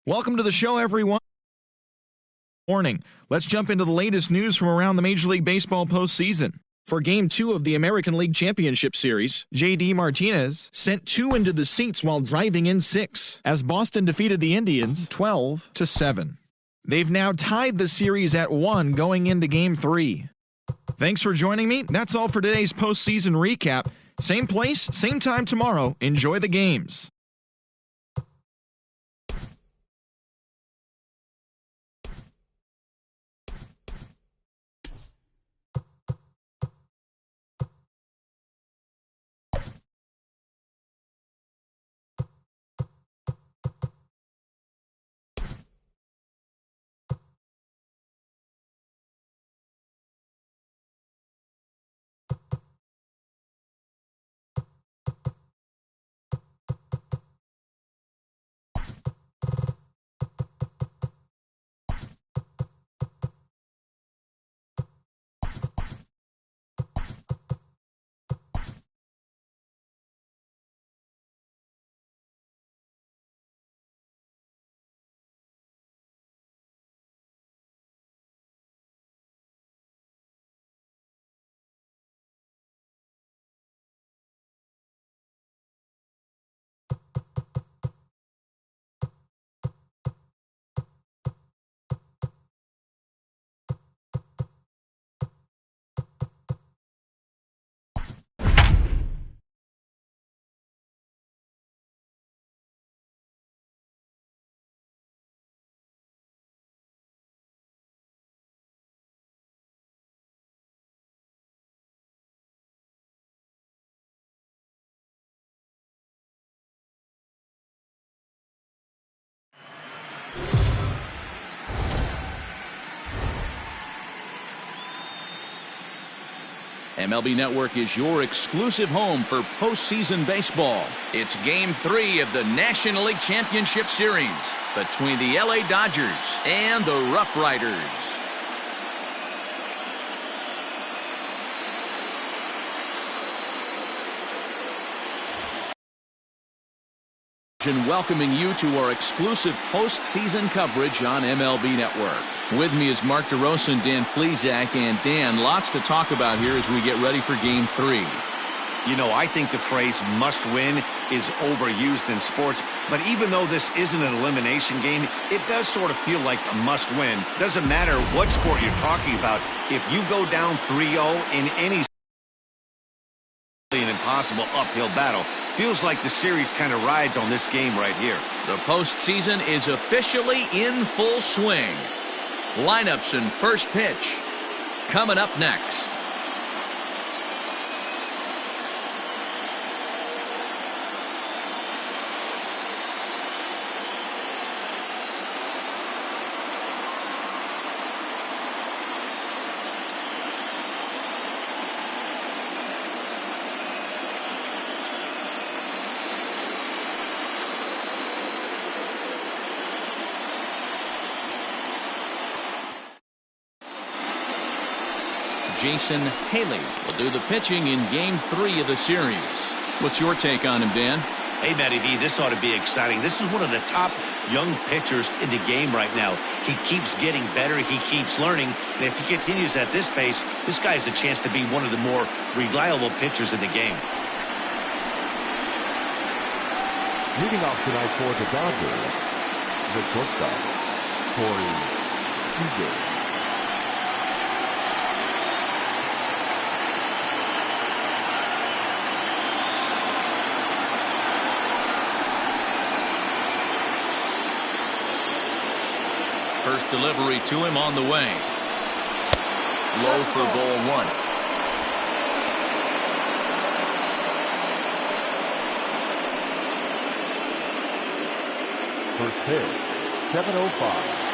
Welcome to the show, everyone. Morning. Let's jump into the latest news from around the Major League Baseball postseason. For Game 2 of the American League Championship Series, J.D. Martinez sent 2 into the seats while driving in 6, as Boston defeated the Indians 12-7. They've now tied the series at 1 going into Game 3. Thanks for joining me. That's all for today's postseason recap. Same place, same time tomorrow. Enjoy the games. MLB Network is your exclusive home for postseason baseball. It's Game 3 of the National League Championship Series between the LA Dodgers and the Rough Riders. Welcoming you to our exclusive postseason coverage on MLB Network. With me is Mark DeRosa and Dan Plesac. And Dan, lots to talk about here as we get ready for Game 3. You know, I think the phrase must win is overused in sports, but even though this isn't an elimination game, it does sort of feel like a must win. Doesn't matter what sport you're talking about. If you go down 3-0 in any an impossible uphill battle, feels like the series kind of rides on this game right here. The postseason is officially in full swing. Lineups and first pitch coming up next. Jason Haley will do the pitching in Game 3 of the series. What's your take on him, Dan? Hey, Matty D, this ought to be exciting. This is one of the top young pitchers in the game right now. He keeps getting better. He keeps learning. And if he continues at this pace, this guy has a chance to be one of the more reliable pitchers in the game. Leading off tonight for the Dodgers, the shortstop, Corey Seager. First delivery to him on the way. Low for ball 1. First pitch, 7:05.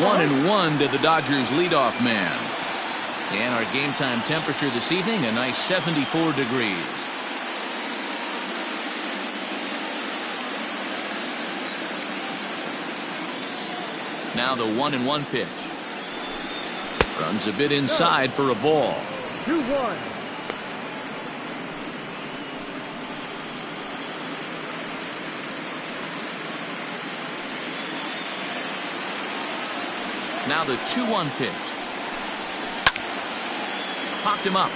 One and one to the Dodgers leadoff man. And our game time temperature this evening, a nice 74 degrees. Now the 1-1 pitch. Runs a bit inside for a ball. 2-1. Now the 2-1 pitch. Popped him up.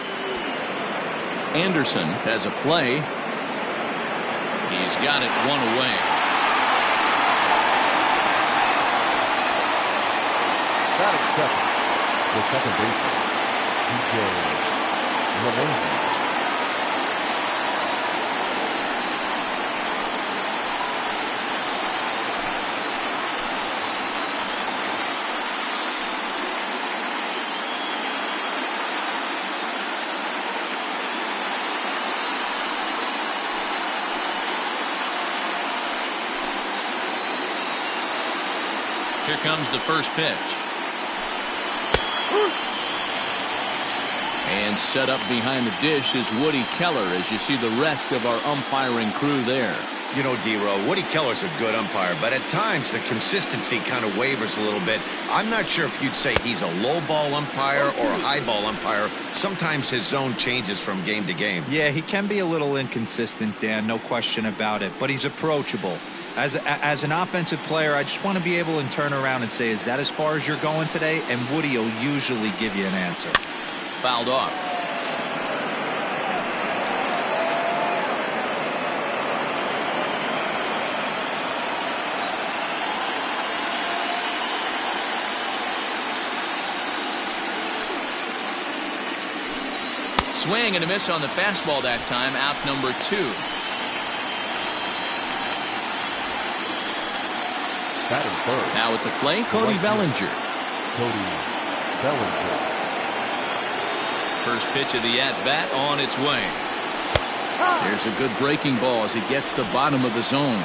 Anderson has a play. He's got it one away. Batting second, the second baseman, DJ. Here comes the first pitch. And set up behind the dish is Woody Keller as you see the rest of our umpiring crew there. You know, D-Row, Woody Keller's a good umpire, but at times the consistency kind of wavers a little bit. I'm not sure if you'd say he's a low ball umpire or a high ball umpire. Sometimes his zone changes from game to game. Yeah, he can be a little inconsistent, Dan, no question about it, but he's approachable. As an offensive player, I just want to be able to turn around and say, is that as far as you're going today? And Woody will usually give you an answer. Fouled off. Swing and a miss on the fastball that time. Out number 2. Now at the plate, Cody Bellinger. First pitch of the at-bat on its way. There's a good breaking ball as it gets the bottom of the zone.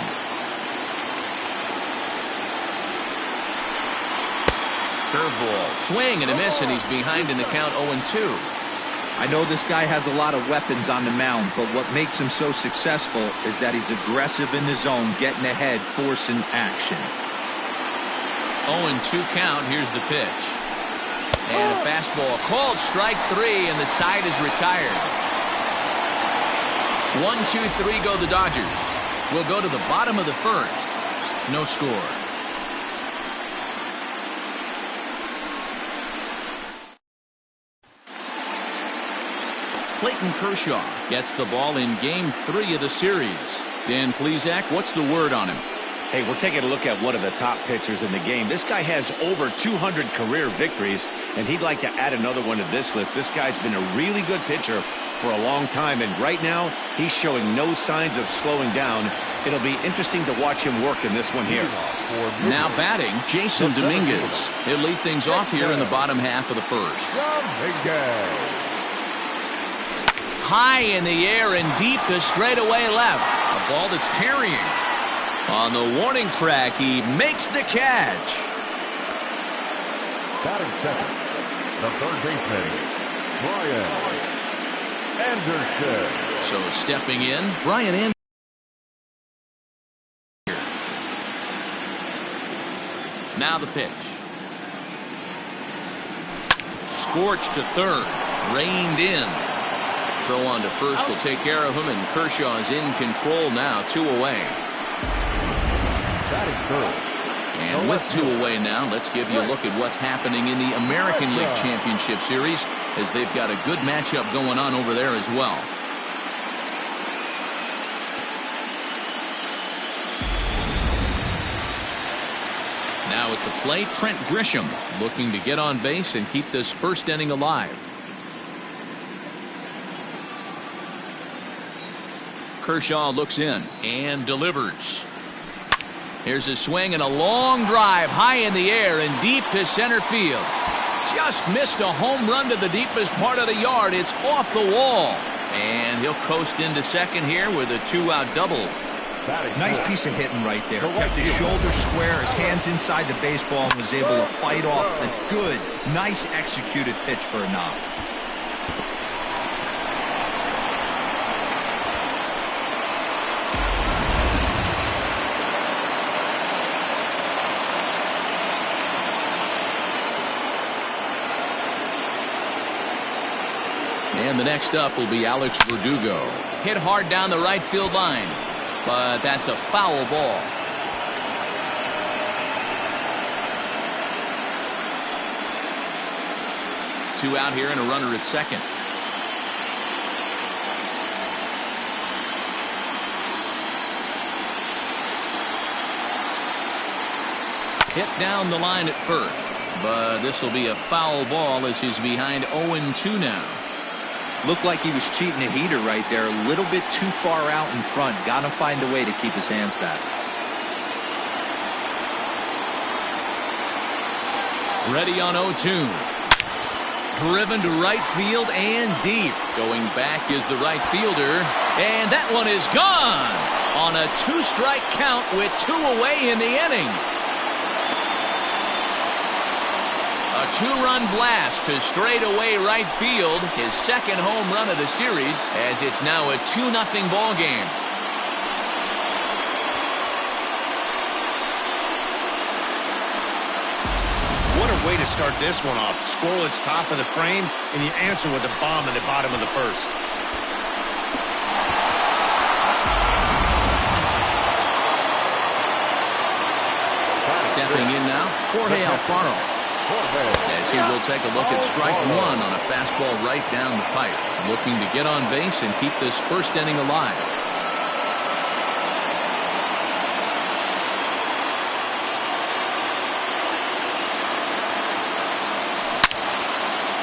Curveball. Swing and a miss, and he's behind in the count 0-2. I know this guy has a lot of weapons on the mound, but what makes him so successful is that he's aggressive in the zone, getting ahead, forcing action. 0-2 count. Here's the pitch. And a fastball called strike 3, and the side is retired. 1-2-3 go the Dodgers. We'll go to the bottom of the first. No score. Clayton Kershaw gets the ball in Game 3 of the series. Dan Plesac, what's the word on him? Hey, we're taking a look at one of the top pitchers in the game. This guy has over 200 career victories, and he'd like to add another one to this list. This guy's been a really good pitcher for a long time, and right now he's showing no signs of slowing down. It'll be interesting to watch him work in this one here. Now batting, Jason Dominguez. He'll lead things off here in the bottom half of the first. High in the air and deep to straightaway left. A ball that's carrying. On the warning track, he makes the catch. Batting second, the third baseman, Brian Anderson. So stepping in, Brian Anderson. Now the pitch. Scorched to third. Reined in. Throw on to first will take care of him, and Kershaw is in control now. 2 away. And with 2 away now, let's give you a look at what's happening in the American League Championship Series, as they've got a good matchup going on over there as well. Now at the plate, Trent Grisham looking to get on base and keep this first inning alive. Kershaw looks in and delivers. Here's a swing and a long drive high in the air and deep to center field. Just missed a home run to the deepest part of the yard. It's off the wall. And he'll coast into second here with a 2-out double. Nice piece of hitting right there. Kept his shoulder square, his hands inside the baseball, and was able to fight off a good, nice executed pitch for a knock. And the next up will be Alex Verdugo. Hit hard down the right field line, but that's a foul ball. 2 out here and a runner at second. Hit down the line at first, but this will be a foul ball as he's behind 0-2 now. Looked like he was cheating a heater right there, a little bit too far out in front. Got to find a way to keep his hands back. Ready on 0-2. Driven to right field and deep. Going back is the right fielder, and that one is gone on a 2-strike count with 2 away in the inning. A 2-run blast to straightaway right field, his second home run of the series, as it's now a 2-0 ball game. What a way to start this one off. Scoreless top of the frame, and you answer with a bomb in the bottom of the first. Stepping in now, Jorge Alfaro. As he will take a look at strike 1 on a fastball right down the pipe. Looking to get on base and keep this first inning alive.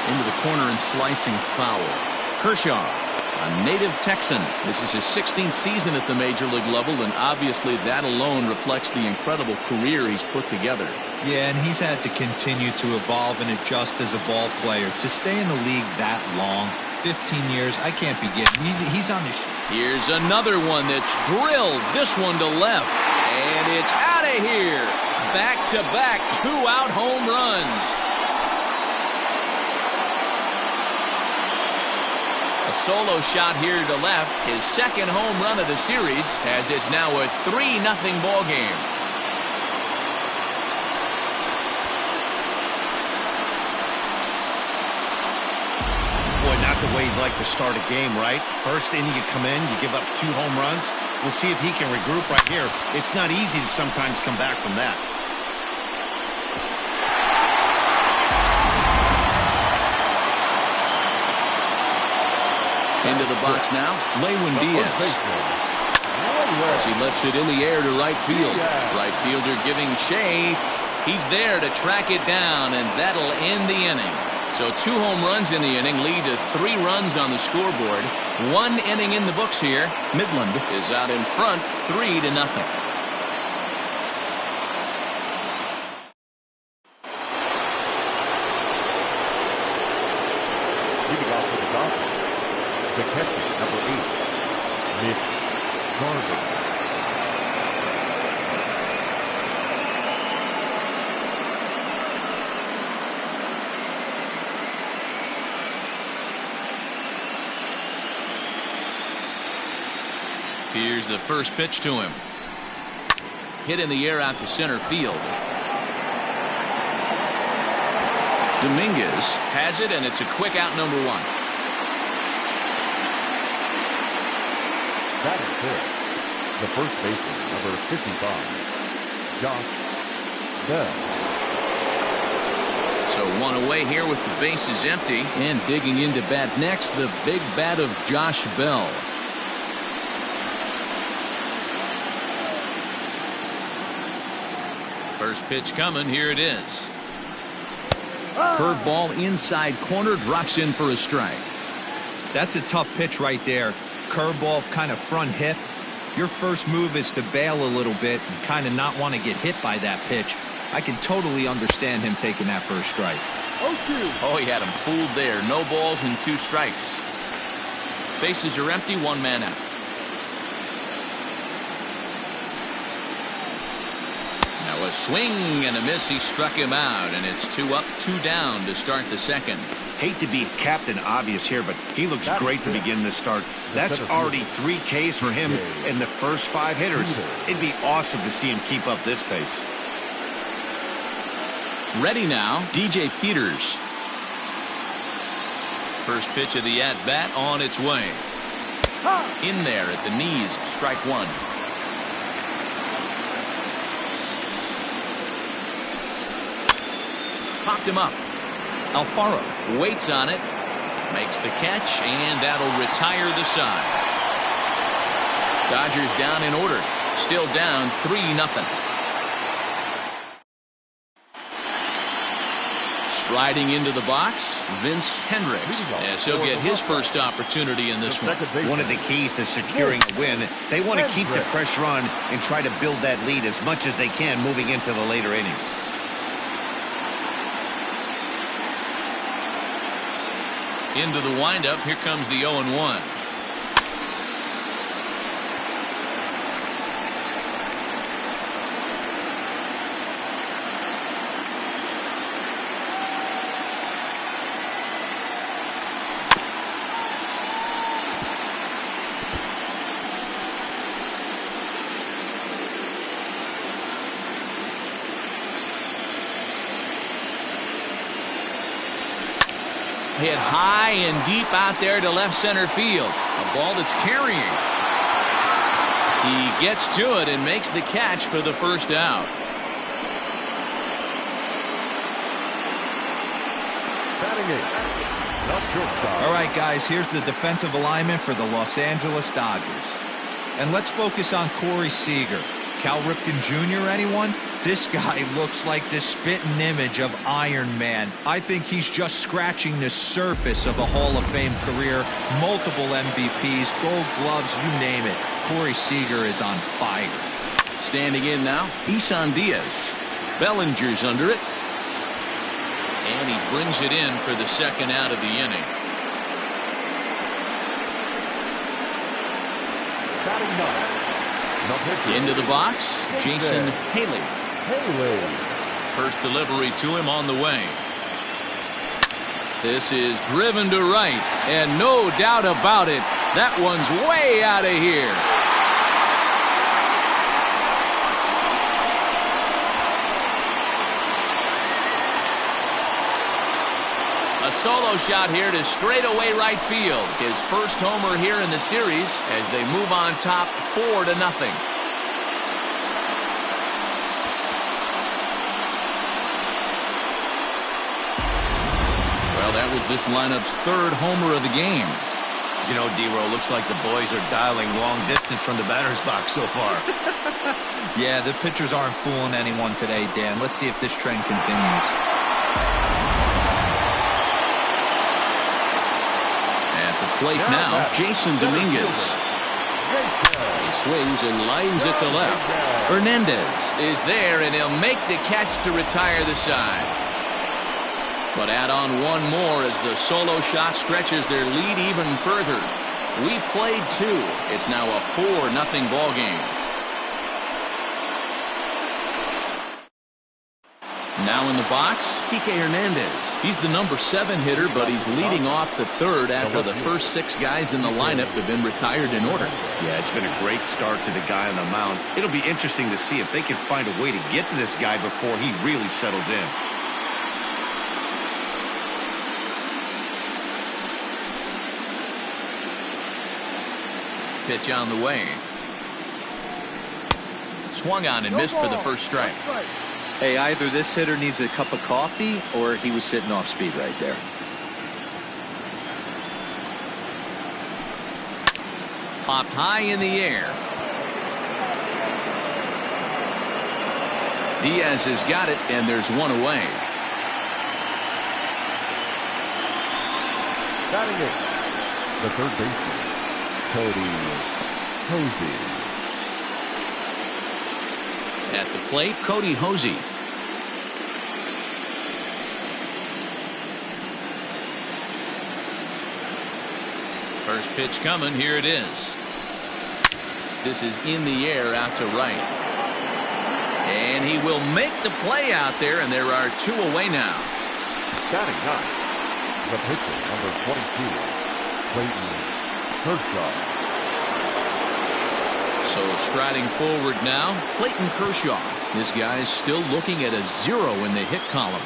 Into the corner and slicing foul. Kershaw, a native Texan. This is his 16th season at the major league level, and obviously that alone reflects the incredible career he's put together. Yeah, and he's had to continue to evolve and adjust as a ball player. To stay in the league that long, 15 years, I can't begin. He's on his... Here's another one that's drilled. This one to left. And it's out of here. Back-to-back 2-out home runs. A solo shot here to left. His second home run of the series, as it's now a 3-0 ball game. Not the way you'd like to start a game, right? First inning, you come in, you give up 2 home runs. We'll see if he can regroup right here. It's not easy to sometimes come back from that. Into the box now, Lewin Diaz. As he lifts it in the air to right field. Right fielder giving chase. He's there to track it down, and that'll end the inning. So 2 home runs in the inning lead to 3 runs on the scoreboard. 1 inning in the books here. Midland is out in front, 3-0. Leading off for the Dodgers, the catcher, number 8, Mitch Garver. Here's the first pitch to him. Hit in the air out to center field. Dominguez has it, and it's a quick out, number 1. That is it. The first baseman, number 55, Josh Bell. So 1 away here with the bases empty. And digging into bat next, the big bat of Josh Bell. First pitch coming. Here it is. Curveball inside corner, drops in for a strike. That's a tough pitch right there. Curveball kind of front hip. Your first move is to bail a little bit and kind of not want to get hit by that pitch. I can totally understand him taking that first strike. Oh, he had him fooled there. No balls and 2 strikes. Bases are empty, 1 man out. Now a swing and a miss. He struck him out, and it's 2 up, 2 down to start the second. Hate to be Captain Obvious here, but he looks great to begin this start. That's already 3 Ks for him in the first 5 hitters. It'd be awesome to see him keep up this pace. Ready now, DJ Peters. First pitch of the at-bat on its way. In there at the knees, strike 1. Popped him up. Alfaro waits on it, makes the catch, and that'll retire the side. Dodgers down in order, still down 3-0. Striding into the box, Vince Hendricks, as he'll get his first opportunity in this one. One of the keys to securing a win, they want to keep the pressure on and try to build that lead as much as they can moving into the later innings. Into the windup, here comes the 0-1. Hit high and deep out there to left center field. A ball that's carrying. He gets to it and makes the catch for the first out. All right, guys, here's the defensive alignment for the Los Angeles Dodgers. And let's focus on Corey Seager. Cal Ripken Jr., anyone? This guy looks like the spitting image of Iron Man. I think he's just scratching the surface of a Hall of Fame career. Multiple MVPs, gold gloves, you name it. Corey Seager is on fire. Standing in now, Isan Diaz. Bellinger's under it. And he brings it in for the second out of the inning. Into the box, Jason Haley. First delivery to him on the way. This is driven to right, and no doubt about it, that one's way out of here. A solo shot here to straightaway right field. His first homer here in the series as they move on top 4-0. Well, that was this lineup's third homer of the game. You know, D-Row, looks like the boys are dialing long distance from the batter's box so far. Yeah, the pitchers aren't fooling anyone today, Dan. Let's see if this trend continues. At the plate now, Jason Dominguez. He swings and lines it to left. Hernandez is there, and he'll make the catch to retire the side. But add on one more as the solo shot stretches their lead even further. We've played 2. It's now a 4-0 ball game. Now in the box, Kike Hernandez. He's the number 7 hitter, but he's leading off the third after the first 6 guys in the lineup have been retired in order. Yeah, it's been a great start to the guy on the mound. It'll be interesting to see if they can find a way to get to this guy before he really settles in. Pitch on the way. Swung on and missed for the first strike. Hey, either this hitter needs a cup of coffee or he was sitting off speed right there. Popped high in the air. Diaz has got it, and there's one away. Batting it, the third baseman, Cody Hosey. At the plate, Cody Hosey. First pitch coming. Here it is. This is in the air out to right. And he will make the play out there, and there are 2 away now. Batting ninth, the pitcher, number 22, Clayton Kershaw. So striding forward now, Clayton Kershaw. This guy's still looking at a 0 in the hit column.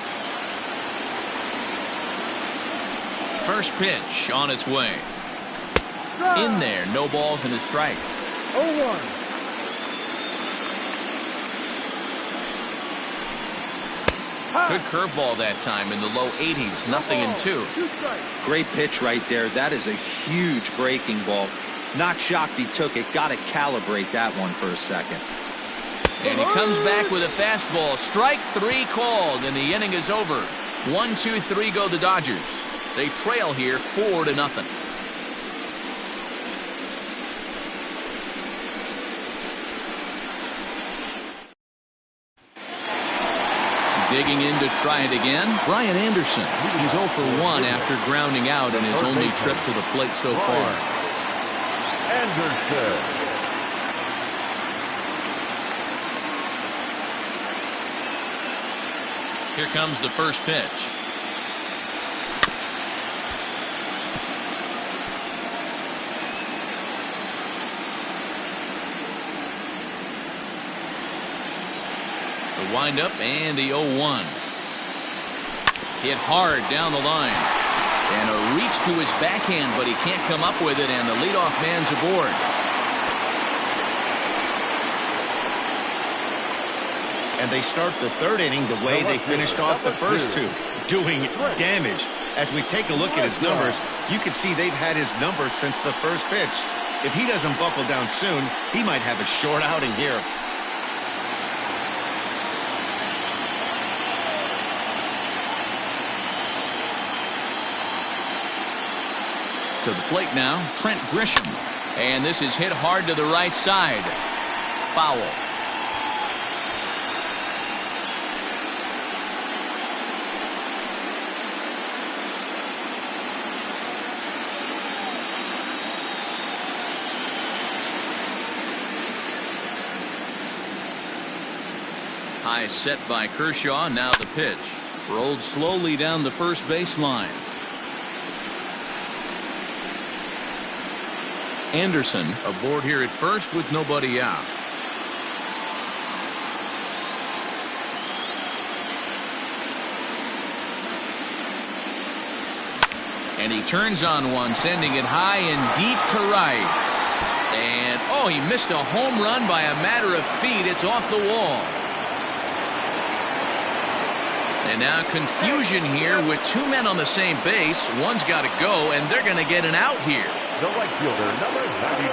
First pitch on its way. In there, no balls and a strike. 0-1. Good curveball that time in the low 80s. Nothing in 2. Great pitch right there. That is a huge breaking ball. Not shocked he took it. Got to calibrate that one for a second. And he comes back with a fastball. Strike 3 called, and the inning is over. 1-2-3 go the Dodgers. They trail here 4-0. Digging in to try it again, Brian Anderson. He's 0 for 1 after grounding out in his only trip to the plate so far. Anderson. Here comes the first pitch. The windup and the 0-1. Hit hard down the line. And a reach to his backhand, but he can't come up with it, and the leadoff man's aboard. And they start the 3rd inning the way they finished off the first 2, doing damage. As we take a look at his numbers, you can see they've had his numbers since the first pitch. If he doesn't buckle down soon, he might have a short outing here. To the plate now, Trent Grisham. And this is hit hard to the right side. Foul. High set by Kershaw. Now the pitch. Rolled slowly down the first baseline. Anderson aboard here at first with nobody out. And he turns on one, sending it high and deep to right. And, oh, he missed a home run by a matter of feet. It's off the wall. And now confusion here with 2 men on the same base. One's got to go, and they're going to get an out here. The right fielder, number 99,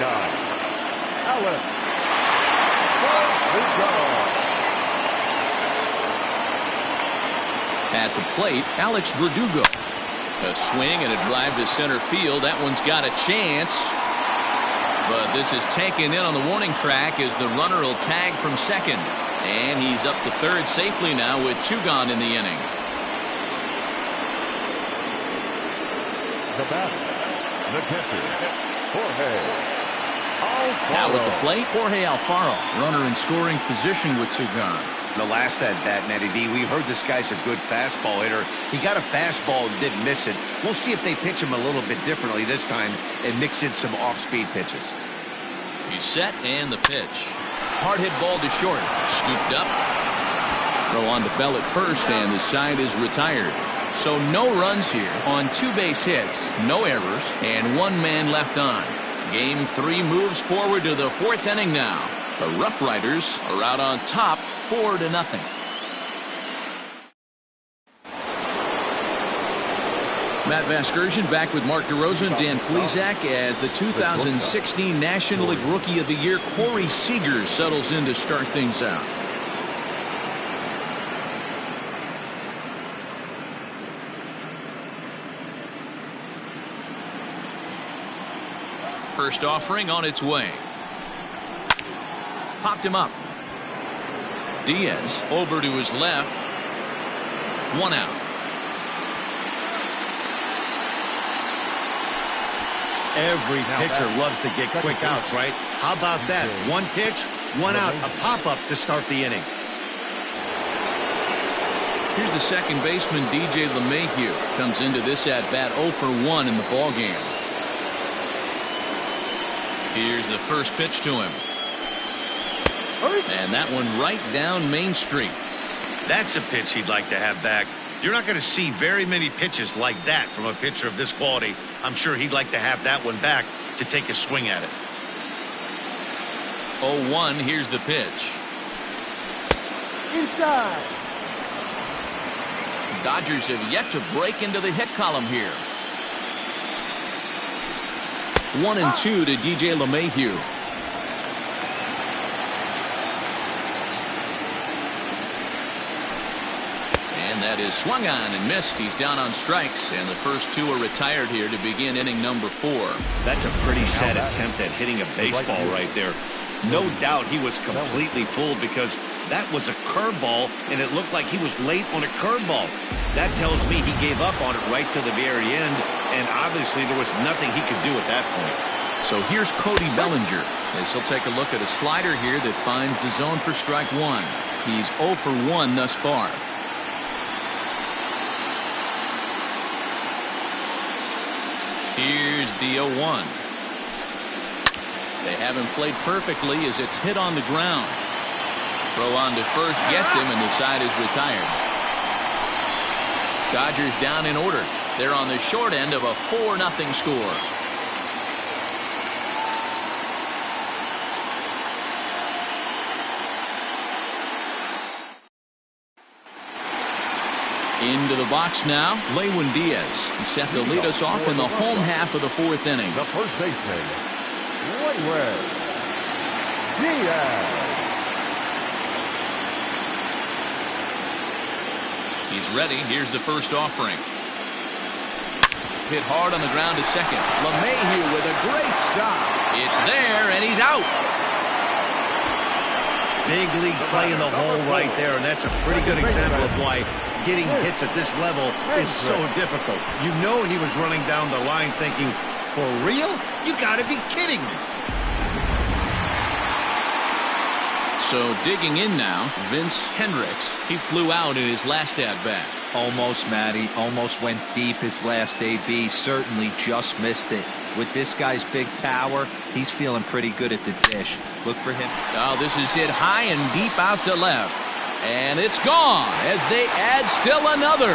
Alex. At the plate, Alex Verdugo. A swing and a drive to center field. That one's got a chance. But this is taken in on the warning track as the runner will tag from second. And he's up to third safely now with 2 gone in the inning. The batter, the catcher, Jorge Alfaro. Now at the plate, Jorge Alfaro. Runner in scoring position with 2 gone. The last at bat, Matty V, we heard this guy's a good fastball hitter. He got a fastball and didn't miss it. We'll see if they pitch him a little bit differently this time and mix in some off-speed pitches. He's set and the pitch. Hard hit ball to short. Scooped up. Throw on to Bell at first, and the side is retired. So no runs here on 2 base hits, no errors, and 1 man left on. Game 3 moves forward to the 4th inning now. The Rough Riders are out on top 4-0. Matt Vasgersian back with Mark DeRosa and Dan Plesac as the 2016 National League Rookie of the Year Corey Seager settles in to start things out. First offering on its way. Popped him up. Diaz over to his left. 1 out. Every pitcher loves to get quick outs, right? How about that? 1 pitch, 1 out, a pop-up to start the inning. Here's the second baseman, DJ LeMahieu. Comes into this at-bat 0 for 1 in the ballgame. Here's the first pitch to him. And that one right down Main Street. That's a pitch he'd like to have back. You're not going to see very many pitches like that from a pitcher of this quality. I'm sure he'd like to have that one back to take a swing at it. 0-1, here's the pitch. Inside. Dodgers have yet to break into the hit column here. 1-2 to DJ LeMahieu. And that is swung on and missed. He's down on strikes, and the first two are retired here to begin inning number 4. That's a pretty sad attempt at hitting a baseball right there. No doubt he was completely fooled because that was a curveball, and it looked like he was late on a curveball. That tells me he gave up on it right to the very end, and obviously there was nothing he could do at that point. So here's Cody Bellinger as he'll take a look at a slider here that finds the zone for strike 1. He's 0 for 1 thus far. Here's the 0-1. They haven't played perfectly as it's hit on the ground. Throw on to first gets him, and the side is retired. Dodgers down in order. They're on the short end of a 4-0 score. Into the box now, Lewin Diaz. He's set to lead us off in the home half of the 4th inning. The first baseman, Lewin Diaz. He's ready. Here's the first offering. Hit hard on the ground to second. LeMahieu with a great stop. It's there, and he's out. Big league play in the hole right there, and that's a pretty good example of why getting hits at this level is so difficult. You know he was running down the line thinking, for real? You got to be kidding me. So digging in now, Vince Hendricks. He flew out in his last at-bat. Almost, Matty. Almost went deep his last AB. Certainly just missed it. With this guy's big power, he's feeling pretty good at the dish. Look for him. Oh, this is hit high and deep out to left. And it's gone as they add still another.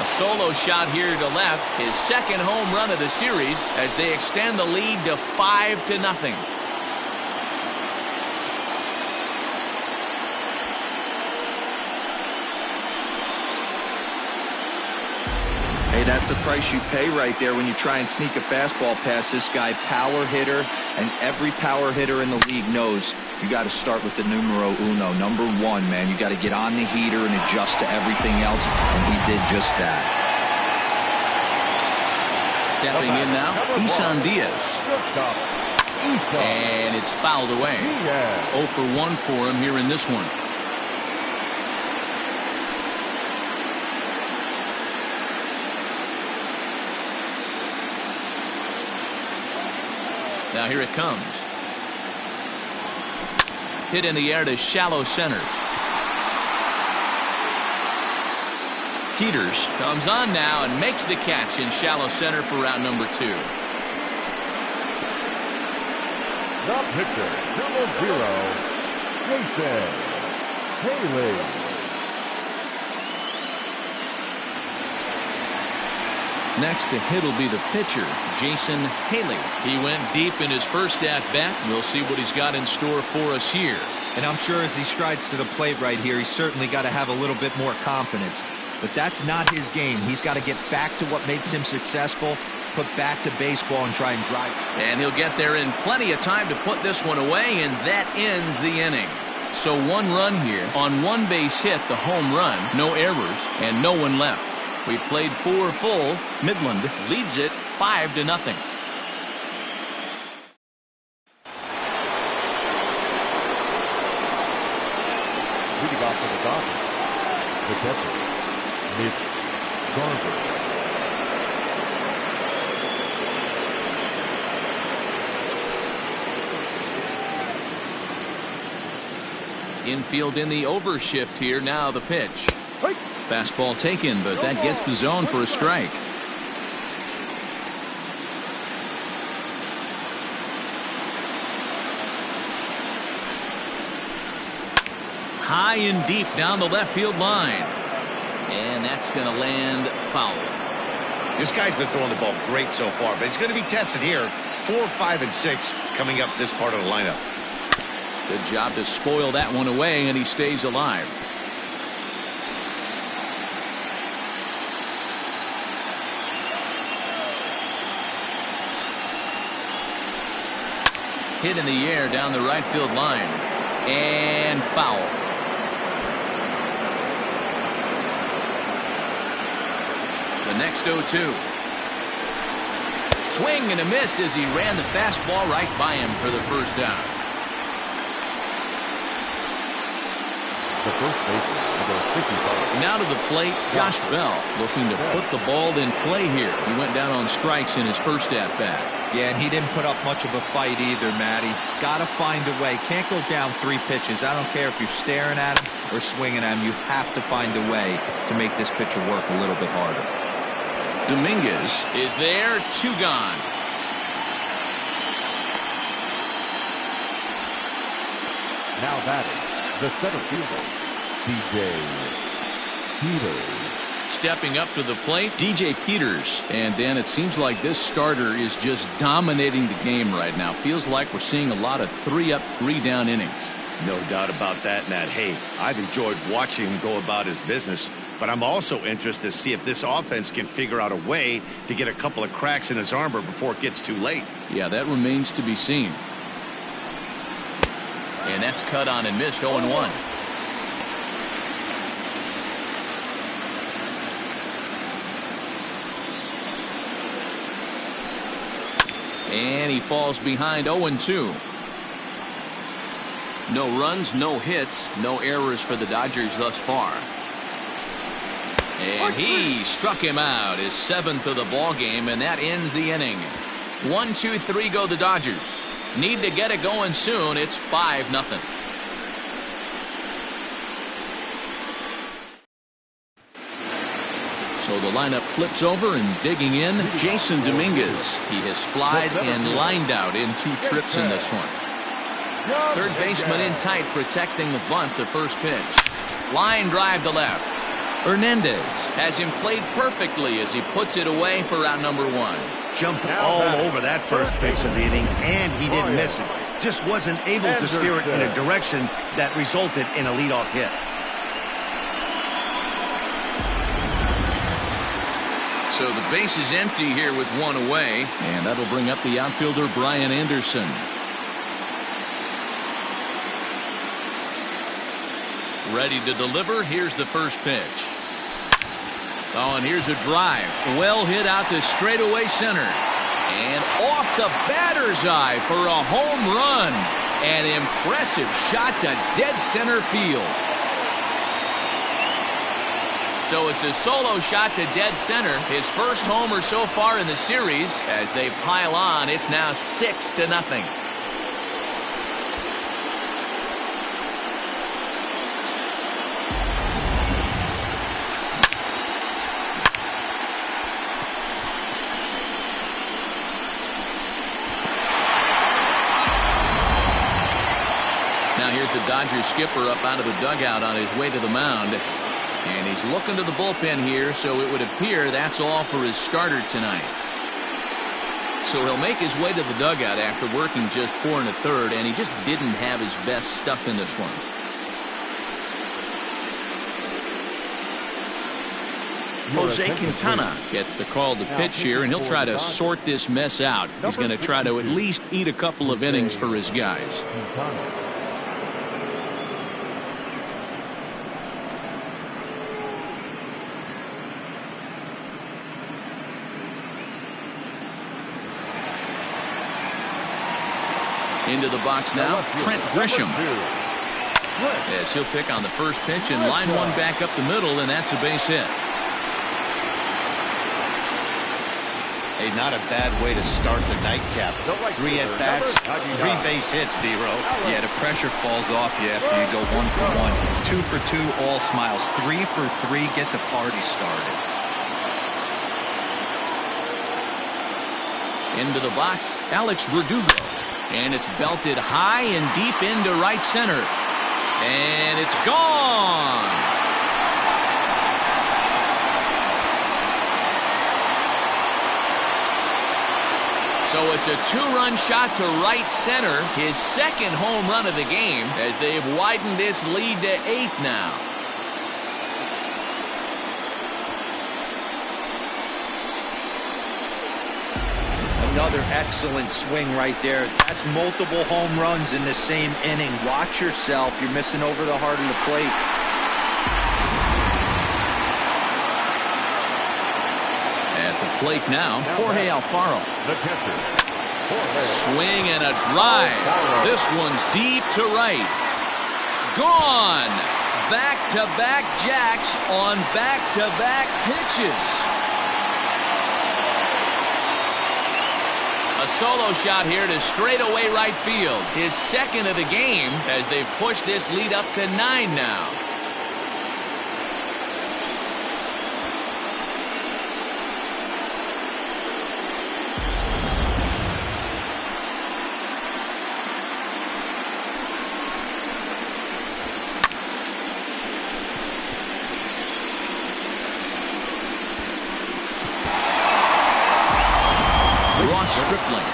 A solo shot here to left. His second home run of the series as they extend the lead to 5-0. Hey, that's the price you pay right there when you try and sneak a fastball past this guy. Power hitter, and every power hitter in the league knows you got to start with the numero uno, number 1, man. You got to get on the heater and adjust to everything else, and he did just that. Stepping in now, Isan Diaz. And it's fouled away. 0 for 1 for him here in this one. Now here it comes. Hit in the air to shallow center. Peters comes on now and makes the catch in shallow center for round number 2. The pitcher, number 0, Jason Haley. Next to hit will be the pitcher, Jason Haley. He went deep in his first at-bat. We'll see what he's got in store for us here. And I'm sure as he strides to the plate right here, he's certainly got to have a little bit more confidence. But that's not his game. He's got to get back to what makes him successful, put back to baseball, and try and drive. And he'll get there in plenty of time to put this one away, and that ends the inning. So 1 run here on 1 base hit, the home run, no errors, and no one left. We played 4 full. Midland leads it 5-0. Leading off for the Dodgers, the catcher, Mitch Garver. Infield in the overshift here. Now the pitch. Fastball taken, but that gets the zone for a strike. High and deep down the left field line. And that's going to land foul. This guy's been throwing the ball great so far, but it's going to be tested here. 4, 5, and 6 coming up this part of the lineup. Good job to spoil that one away, and he stays alive. Hit in the air down the right field line. And foul. The next 0-2. Swing and a miss as he ran the fastball right by him for the first down. The first baseman, number 55. Now to the plate, Josh Bell looking to put the ball in play here. He went down on strikes in his first at-bat. Yeah, and he didn't put up much of a fight either, Matty. Got to find a way. Can't go down 3 pitches. I don't care if you're staring at him or swinging at him. You have to find a way to make this pitcher work a little bit harder. Dominguez is there, 2 gone. Now batting, the center fielder, DJ Peters. Stepping up to the plate, DJ Peters. And Dan, it seems like this starter is just dominating the game right now. Feels like we're seeing a lot of 3-up, 3-down innings. No doubt about that, Nat. Hey, I've enjoyed watching him go about his business, but I'm also interested to see if this offense can figure out a way to get a couple of cracks in his armor before it gets too late. Yeah, that remains to be seen. And that's cut on and missed, 0-1. And he falls behind, 0-2. No runs, no hits, no errors for the Dodgers thus far. And he struck him out, his 7th of the ball game, and that ends the inning. 1-2-3 go the Dodgers. Need to get it going soon. It's 5-0. So the lineup flips over, and digging in, Jason Dominguez. He has flied and lined out in 2 trips in this one. Third baseman in tight, protecting the bunt, the first pitch. Line drive to left. Hernandez has him played perfectly as he puts it away for out number 1. Jumped all over that first pitch of the inning, and he didn't miss it. Just wasn't able to steer it in a direction that resulted in a leadoff hit. So the base is empty here with 1 away, and that'll bring up the outfielder Brian Anderson. Ready to deliver. Here's the first pitch. Oh, and here's a drive. Well hit out to straightaway center. And off the batter's eye for a home run. An impressive shot to dead center field. So it's a solo shot to dead center. His first homer so far in the series. As they pile on, it's now 6-0. Now here's the Dodgers skipper up out of the dugout on his way to the mound. And he's looking to the bullpen here, so it would appear that's all for his starter tonight. So he'll make his way to the dugout after working just 4 1/3, and he just didn't have his best stuff in this one. Jose Quintana gets the call to pitch here, and he'll try to sort this mess out. He's going to try to at least eat a couple of innings for his guys. Into the box now, Trent Grisham. Yes, he'll pick on the first pitch and line one back up the middle, and that's a base hit. Hey, not a bad way to start the nightcap. 3 at-bats, 3 base hits, D-Row. Yeah, the pressure falls off you after you go 1 for 1. 2 for 2, all smiles. 3 for 3, get the party started. Into the box, Alex Verdugo. And it's belted high and deep into right center. And it's gone. So So it's a 2-run shot to right center, his second home run of the game, as they've widened this lead to 8 now. Another excellent swing right there. That's multiple home runs in the same inning. Watch yourself. You're missing over the heart of the plate. At the plate now, Jorge Alfaro. The catcher. Swing and a drive. This one's deep to right. Gone. Back-to-back jacks on back-to-back pitches. A solo shot here to straightaway right field. His second of the game as they've pushed this lead up to 9 now.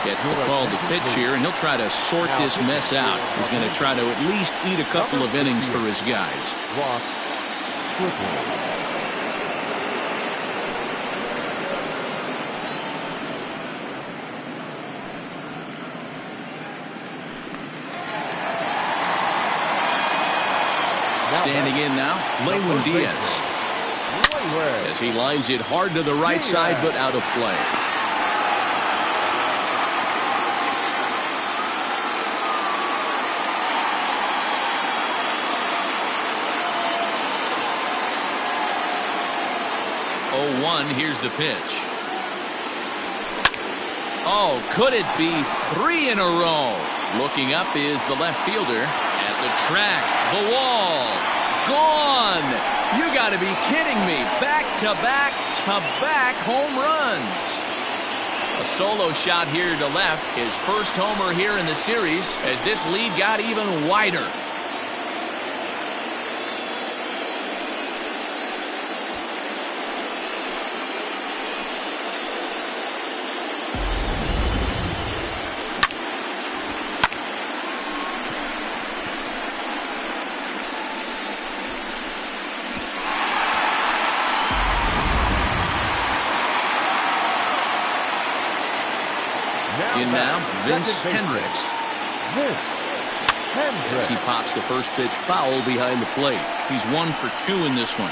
Gets the call to pitch here, and he'll try to sort this mess out. He's going to try to at least eat a couple of innings for his guys. Standing in now, Lewin Diaz. As he lines it hard to the right side, but out of play. Here's the pitch. Oh, could it be 3 in a row? Looking up is the left fielder at the track. The wall. Gone. You got to be kidding me. Back-to-back home runs. A solo shot here to left. His first homer here in the series as this lead got even wider. In now, Vince Hendricks. As he pops the first pitch foul behind the plate. He's 1 for 2 in this one.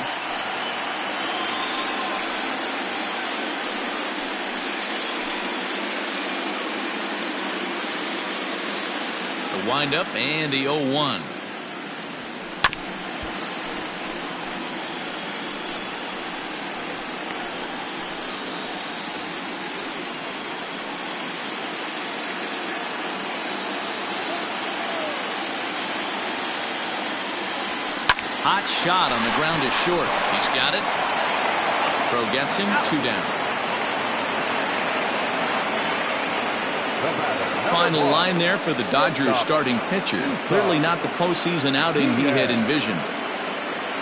The windup and the 0-1. Hot shot on the ground is short. He's got it. Throw gets him. 2 down. Final line there for the Dodgers starting pitcher. Clearly not the postseason outing he had envisioned.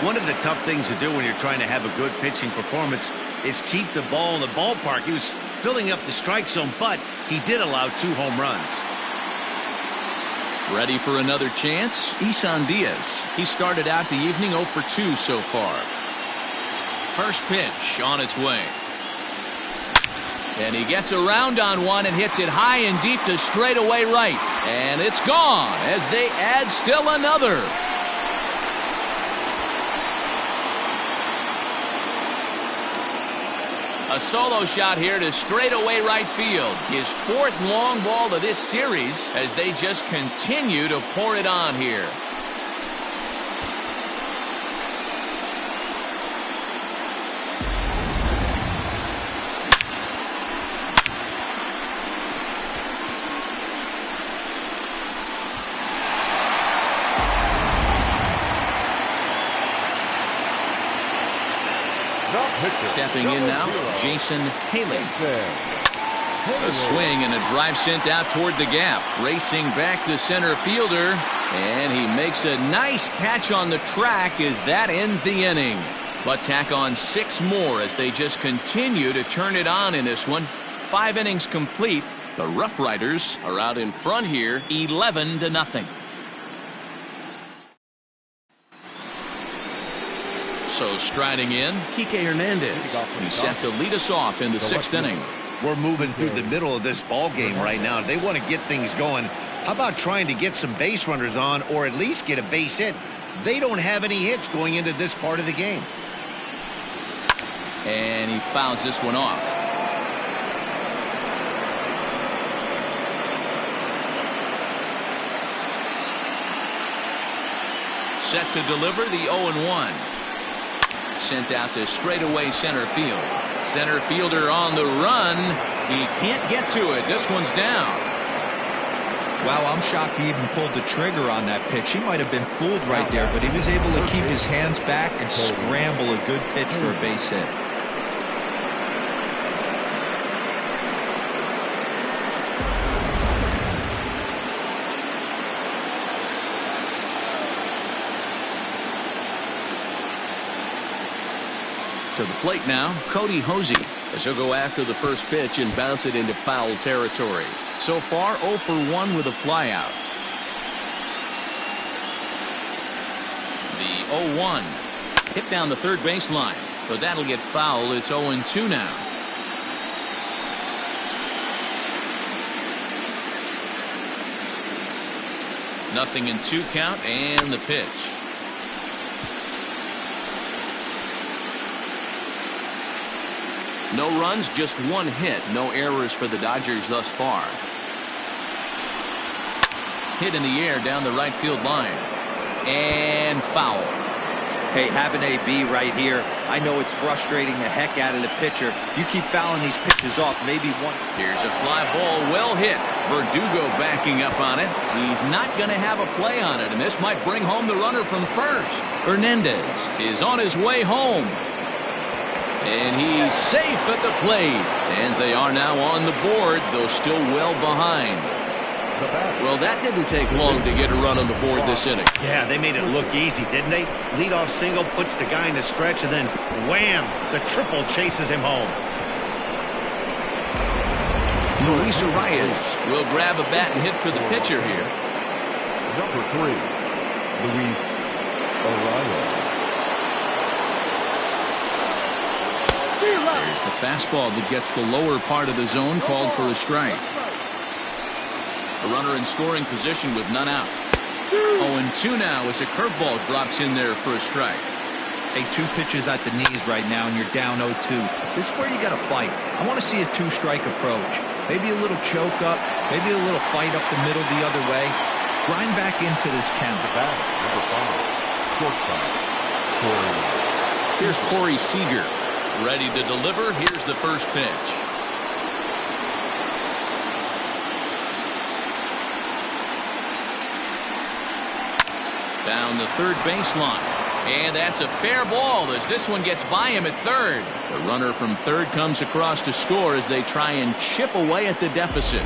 One of the tough things to do when you're trying to have a good pitching performance is keep the ball in the ballpark. He was filling up the strike zone, but he did allow 2 home runs. Ready for another chance? Isan Diaz. He started out the evening 0 for 2 so far. First pitch on its way. And he gets around on one and hits it high and deep to straightaway right. And it's gone as they add still another. A solo shot here to straightaway right field. His 4th long ball of this series as they just continue to pour it on here. Stepping in now, Jason Haley. A swing and a drive sent out toward the gap. Racing back the center fielder. And he makes a nice catch on the track as that ends the inning. But tack on 6 more as they just continue to turn it on in this one. 5 innings complete. The Rough Riders are out in front here, 11-0. So striding in, Kike Hernandez. He's set to lead us off in the 6th inning. We're moving through the middle of this ball game right now. They want to get things going. How about trying to get some base runners on, or at least get a base hit? They don't have any hits going into this part of the game. And he fouls this one off. Set to deliver the 0-1. Sent out to straightaway center field. Center fielder on the run. He can't get to it. This one's down. Wow, I'm shocked he even pulled the trigger on that pitch. He might have been fooled right there, but he was able to keep his hands back and scramble a good pitch for a base hit. To the plate now, Cody Hosey, as he'll go after the first pitch and bounce it into foul territory. So far, 0 for 1 with a flyout. The 0-1 hit down the third baseline, but that'll get foul. It's 0-2 now. Nothing in 2 count, and the pitch. No runs, just 1 hit. No errors for the Dodgers thus far. Hit in the air down the right field line. And foul. Hey, having AB right here, I know it's frustrating the heck out of the pitcher. You keep fouling these pitches off, maybe one. Here's a fly ball, well hit. Verdugo backing up on it. He's not going to have a play on it, and this might bring home the runner from first. Hernandez is on his way home. And he's safe at the plate. And they are now on the board, though still well behind. Well, that didn't take long to get a run on the board this inning. Yeah, they made it look easy, didn't they? Leadoff single puts the guy in the stretch, and then wham, the triple chases him home. Luis Arias will grab a bat and hit for the pitcher here. Number 3, Luis Arias. There's the fastball that gets the lower part of the zone, called for a strike. A runner in scoring position with none out. 0-2 now as a curveball drops in there for a strike. Hey, 2 pitches at the knees right now, and you're down 0-2. This is where you got to fight. I want to see a 2-strike approach. Maybe a little choke up, maybe a little fight up the middle the other way. Grind back into this count. Number 5, shortstop, Corey. Here's Corey Seager. Ready to deliver. Here's the first pitch. Down the third baseline. And that's a fair ball as this one gets by him at third. The runner from third comes across to score as they try and chip away at the deficit.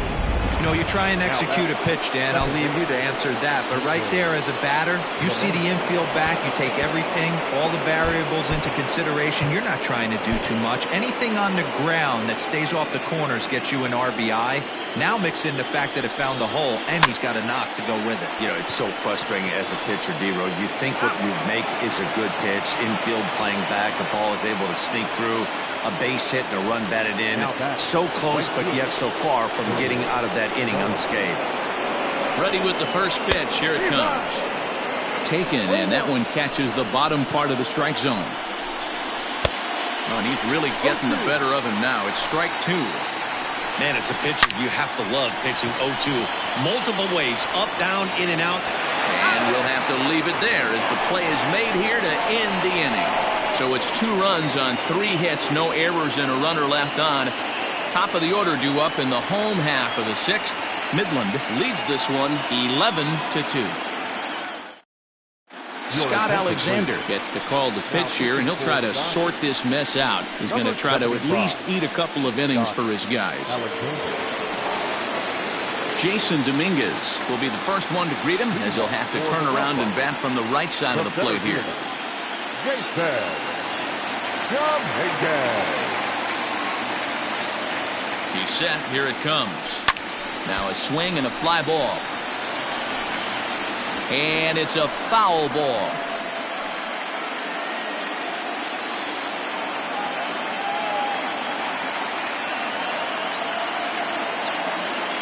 You know, you try and execute a pitch, Dan. I'll leave you to answer that. But right there as a batter, you see the infield back. You take everything, all the variables into consideration. You're not trying to do too much. Anything on the ground that stays off the corners gets you an RBI. Now mix in the fact that it found the hole, and he's got a knock to go with it. You know, it's so frustrating as a pitcher, D-Row. You think what you make is a good pitch, infield playing back, the ball is able to sneak through, a base hit and a run batted in. So close, but yet so far from getting out of that inning unscathed. Ready with the first pitch. Here it comes. Taken, and that one catches the bottom part of the strike zone. Oh, and he's really getting the better of him now. It's strike 2. Man, as a pitcher, you have to love pitching 0-2. Multiple ways, up, down, in, and out. And we'll have to leave it there as the play is made here to end the inning. So it's 2 runs on 3 hits, no errors, and a runner left on. Top of the order due up in the home half of the 6th. Midland leads this one 11-2. Scott Alexander gets the call to pitch here, and he'll try to sort this mess out. He's going to try to at least eat a couple of innings for his guys. Jason Dominguez will be the first one to greet him, as he'll have to turn around and bat from the right side of the plate here. Jason Dominguez. He's set. Here it comes. Now a swing and a fly ball. And it's a foul ball.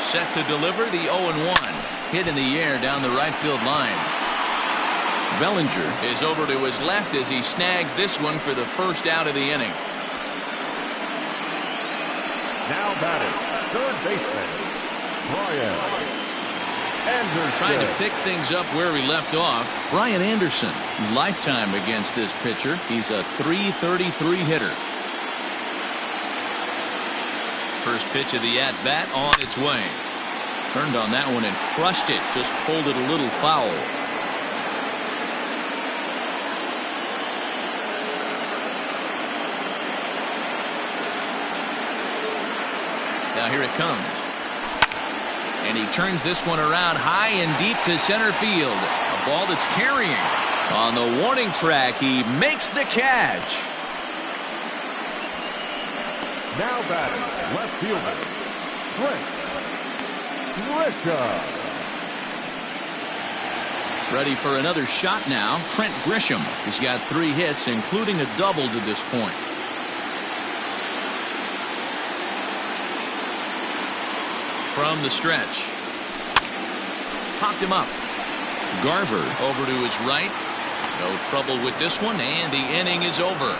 Set to deliver the 0-1. Hit in the air down the right field line. Bellinger is over to his left as he snags this one for the first out of the inning. Now batting, third baseman, Brian Anderson. Trying to pick things up where he left off. Brian Anderson, lifetime against this pitcher. He's a .333 hitter. First pitch of the at-bat on its way. Turned on that one and crushed it. Just pulled it a little foul. Now here it comes. And he turns this one around high and deep to center field. A ball that's carrying. On the warning track, he makes the catch. Now batting, left fielder, Trent Grisham. Ready for another shot now. Trent Grisham. He's got 3 hits, including a double to this point. From the stretch. Popped him up. Garver over to his right. No trouble with this one, and the inning is over.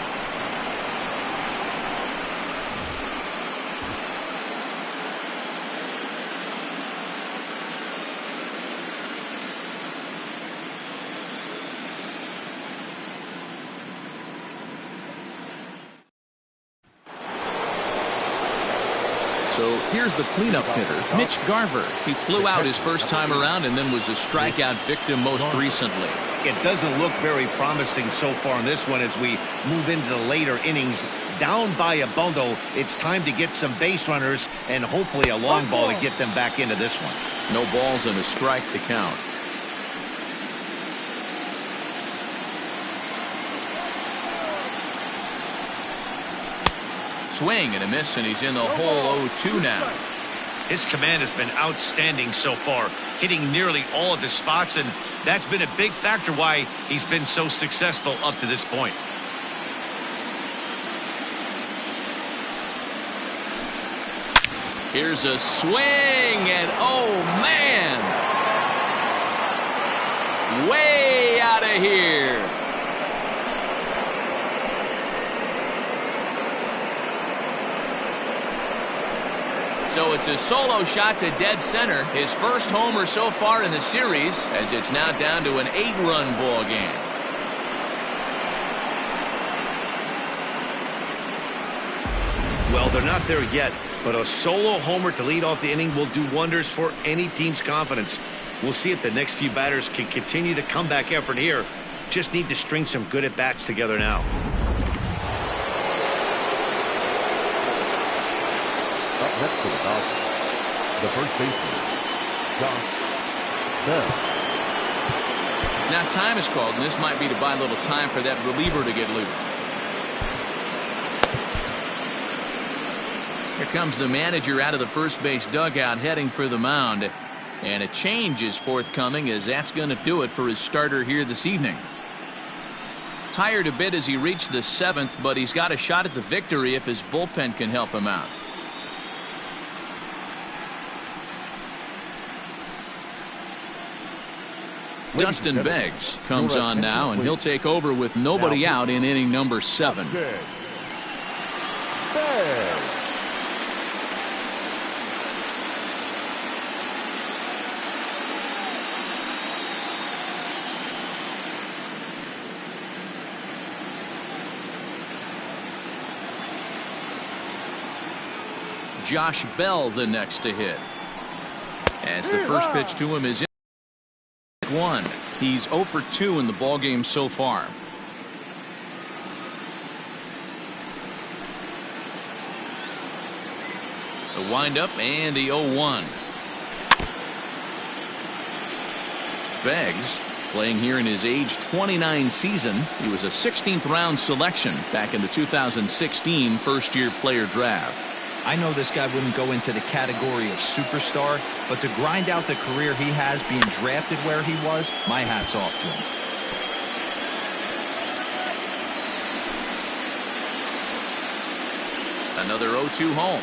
So here's the cleanup hitter, Mitch Garver. He flew out his first time around and then was a strikeout victim most recently. It doesn't look very promising so far in this one as we move into the later innings. Down by a bundle, it's time to get some base runners and hopefully a long ball to get them back into this one. No balls and a strike to count. Swing and a miss, and he's in the hole 0-2 now. His command has been outstanding so far, hitting nearly all of his spots, and that's been a big factor why he's been so successful up to this point. Here's a swing, and oh man! Way out of here. So it's a solo shot to dead center. His first homer so far in the series, as it's now down to an 8-run ball game. Well, they're not there yet, but a solo homer to lead off the inning will do wonders for any team's confidence. We'll see if the next few batters can continue the comeback effort here. Just need to string some good at-bats together now. Up next to the Dodgers, the first baseman, Josh Bell. Now time is called, and this might be to buy a little time for that reliever to get loose. Here comes the manager out of the first base dugout heading for the mound. And a change is forthcoming, as that's going to do it for his starter here this evening. Tired a bit as he reached the 7th, but he's got a shot at the victory if his bullpen can help him out. Dustin Beggs comes on now, and he'll take over with nobody out in inning number 7. Josh Bell the next to hit. As the first pitch to him is in 1. He's 0 for 2 in the ballgame so far. The windup and the 0-1. Beggs playing here in his age 29 season. He was a 16th round selection back in the 2016 first-year player draft. I know this guy wouldn't go into the category of superstar, but to grind out the career he has being drafted where he was, my hat's off to him. Another 0-2 home.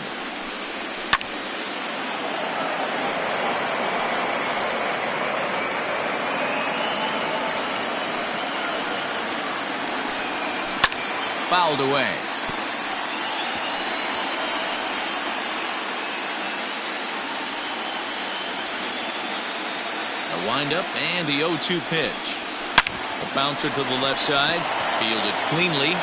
Fouled away. A windup and the 0-2 pitch. A bouncer to the left side. Fielded cleanly.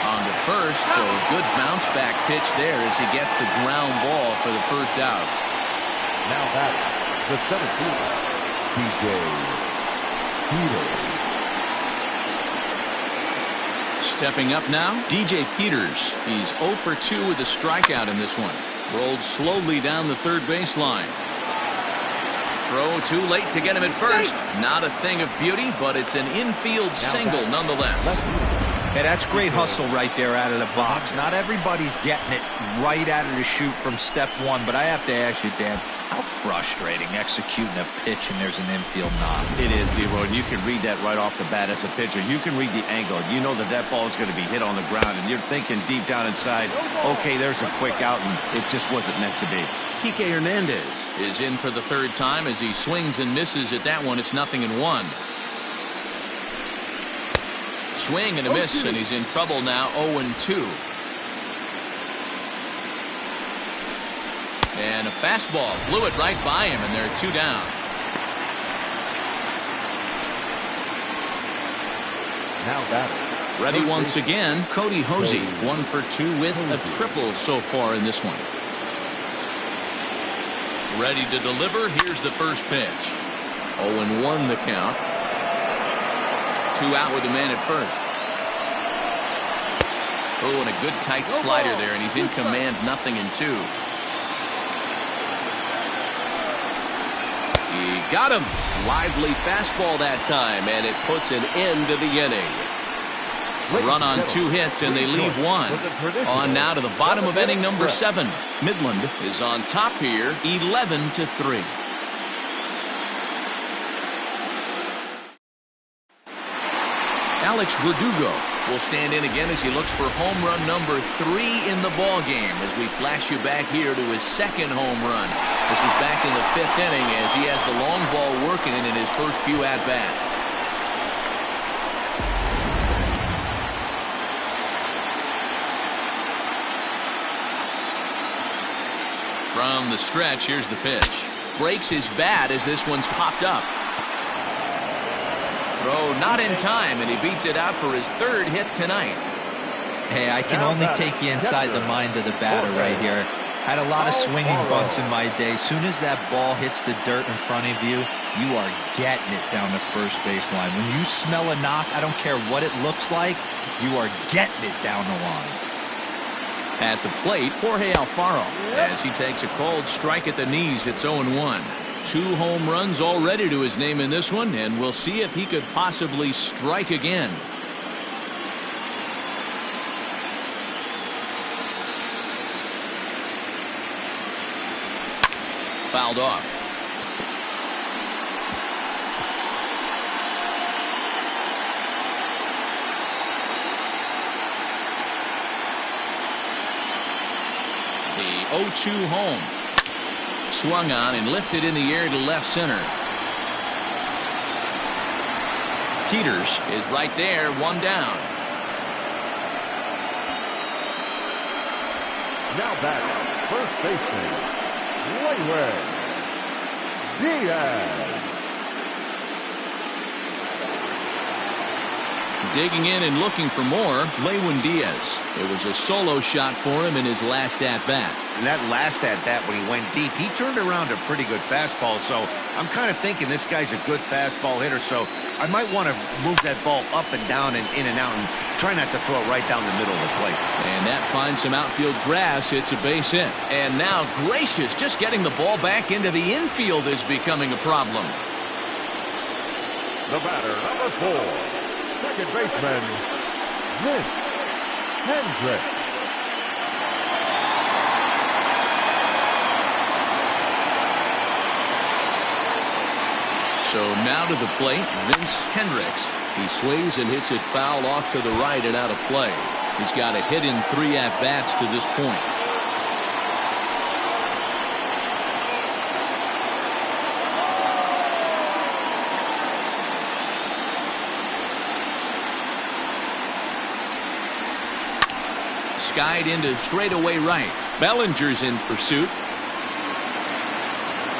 On to first, so a good bounce back pitch there as he gets the ground ball for the first out. Now that's the center fielder, DJ Peters. Stepping up now, DJ Peters. He's 0 for 2 with a strikeout in this one. Rolled slowly down the third baseline. Throw too late to get him at first. Not a thing of beauty, but it's an infield single nonetheless. Hey, that's great hustle right there out of the box. Not everybody's getting it right out of the chute from step one, but I have to ask you, Dan, how frustrating executing a pitch and there's an infield knock. It is, D-Roy, and you can read that right off the bat as a pitcher. You can read the angle. You know that that ball is going to be hit on the ground, and you're thinking deep down inside, okay, there's a quick out, and it just wasn't meant to be. Kike Hernandez is in for the third time as he swings and misses at that one. It's 0-1. Swing and a miss, and he's in trouble now. 0-2. And a fastball blew it right by him, and they're 2 down. Now batting. Ready once again, Cody Hosey. 1 for 2 with a triple so far in this one. Ready to deliver. Here's the first pitch. 0-1 the count. 2 out with the man at first. Oh, and a good tight slider there, and he's in command. 0-2. He got him. Lively fastball that time, and it puts an end to the inning. A run on 2 hits, and they leave 1. On now to the bottom of inning number 7. Midland is on top here, 11-3. Alex Verdugo will stand in again as he looks for home run number 3 in the ball game as we flash you back here to his second home run. This was back in the 5th inning as he has the long ball working in his first few at-bats. From the stretch, here's the pitch. Breaks his bat as this one's popped up. Throw not in time, and he beats it out for his 3rd hit tonight. Hey, I can only take you inside the mind of the batter right here. Had a lot of swinging bunts in my day. Soon as that ball hits the dirt in front of you, you are getting it down the first baseline. When you smell a knock, I don't care what it looks like, you are getting it down the line. At the plate, Jorge Alfaro, as he takes a called strike at the knees. It's 0-1. 2 home runs already to his name in this one, and we'll see if he could possibly strike again. Fouled off. The 0-2 home. Swung on and lifted in the air to left center. Peters is right there, 1 down. Now back, first baseman, Diaz. Digging in and looking for more, Lewin Diaz. It was a solo shot for him in his last at-bat. And that last at-bat when he went deep, he turned around a pretty good fastball. So I'm kind of thinking this guy's a good fastball hitter. So I might want to move that ball up and down and in and out and try not to throw it right down the middle of the plate. And that finds some outfield grass. It's a base hit. And now, gracious, just getting the ball back into the infield is becoming a problem. The batter, number 4. Second baseman, Hendricks. So now to the plate, Vince Hendricks. He swings and hits it foul off to the right and out of play. He's got a hit in 3 at-bats to this point. Skied into straightaway right. Bellinger's in pursuit.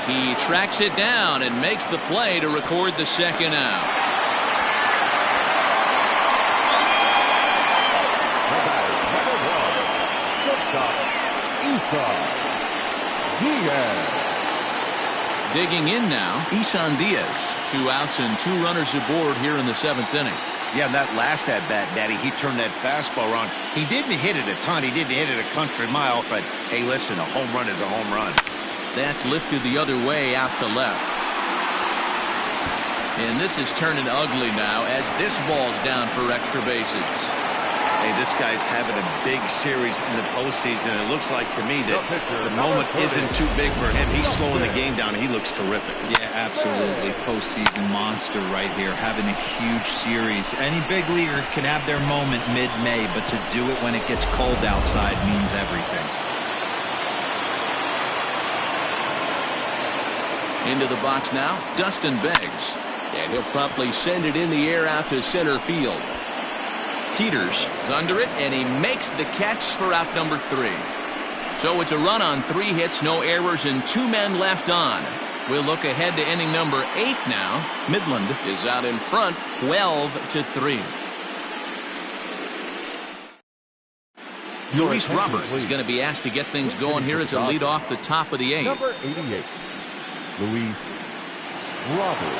He tracks it down and makes the play to record the second out. Digging in now, Isan Diaz. 2 outs and 2 runners aboard here in the 7th inning. Yeah, that last at-bat, Daddy, he turned that fastball around. He didn't hit it a ton. He didn't hit it a country mile. But, hey, listen, a home run is a home run. That's lifted the other way out to left. And this is turning ugly now as this ball's down for extra bases. Hey, this guy's having a big series in the postseason. It looks like to me that the moment isn't too big for him. He's slowing the game down. He looks terrific. Yeah, absolutely. Postseason monster right here. Having a huge series. Any big leaguer can have their moment mid-May, but to do it when it gets cold outside means everything. Into the box now, Dustin Beggs. And he'll promptly send it in the air out to center field. Peters is under it, and he makes the catch for out number 3. So it's a run on 3 hits, no errors, and 2 men left on. We'll look ahead to inning number 8 now. Midland is out in front, 12-3. Luis Robert is going to be asked to get things going here as a lead off the top of the 8th. Number 88, Luis Robert.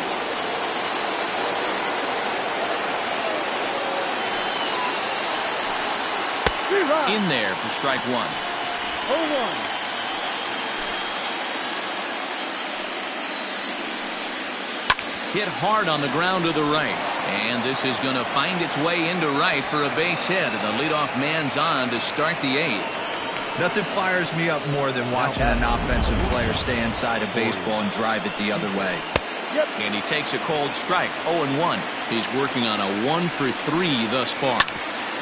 In there for strike 1. 0-1. Hit hard on the ground to the right. And this is going to find its way into right for a base hit. And the leadoff man's on to start the 8th. Nothing fires me up more than watching an offensive player stay inside a baseball and drive it the other way. And he takes a cold strike, 0-1. He's working on a 1 for 3 thus far.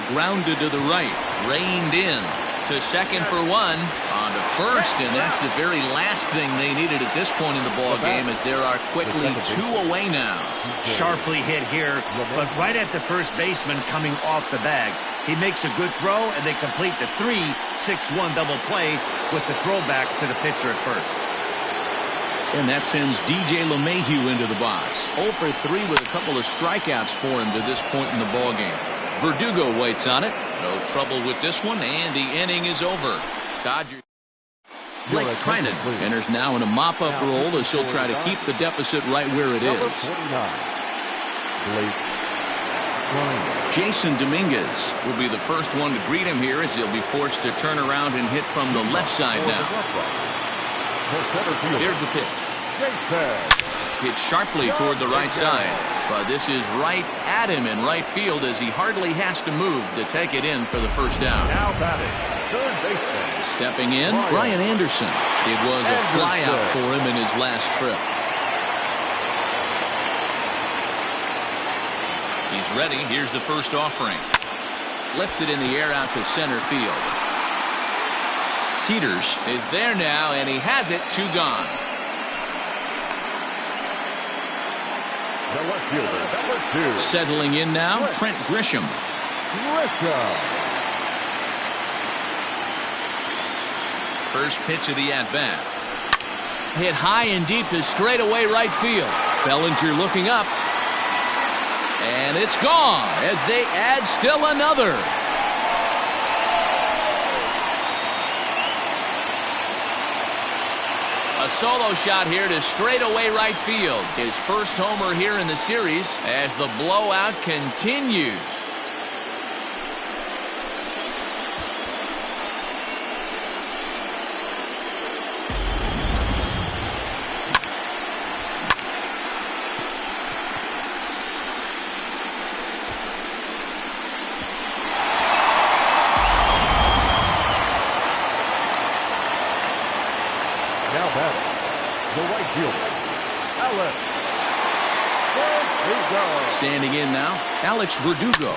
Grounded to the right, reined in to second for 1, on to first, and that's the very last thing they needed at this point in the ball game, as there are quickly 2 away now. Sharply hit here, but right at the first baseman coming off the bag. He makes a good throw, and they complete the 3-6-1 double play with the throwback to the pitcher at first. And that sends DJ LeMahieu into the box. 0 for 3 with a couple of strikeouts for him to this point in the ball game. Verdugo waits on it. No trouble with this one, and the inning is over. Dodgers. Blake Trinan enters now in a mop-up role as he'll try to keep the deficit right where it is. Jason Dominguez will be the first one to greet him here as he'll be forced to turn around and hit from the left side now. Here's the pitch. Hit sharply toward the right side, but this is right at him in right field as he hardly has to move to take it in for the first out. Now batting, third baseman. Stepping in, Brian Anderson. It was a flyout for him in his last trip. He's ready. Here's the first offering. Lifted in the air out to center field. Peters is there now, and he has it. 2 gone. The left fielder, number 2. Settling in now, Trent Grisham. First pitch of the at-bat. Hit high and deep to straightaway right field. Bellinger looking up. And it's gone as they add still another. A solo shot here to straightaway right field. His first homer here in the series as the blowout continues. Now batting, the right fielder, Alex Standing in now, Alex Verdugo.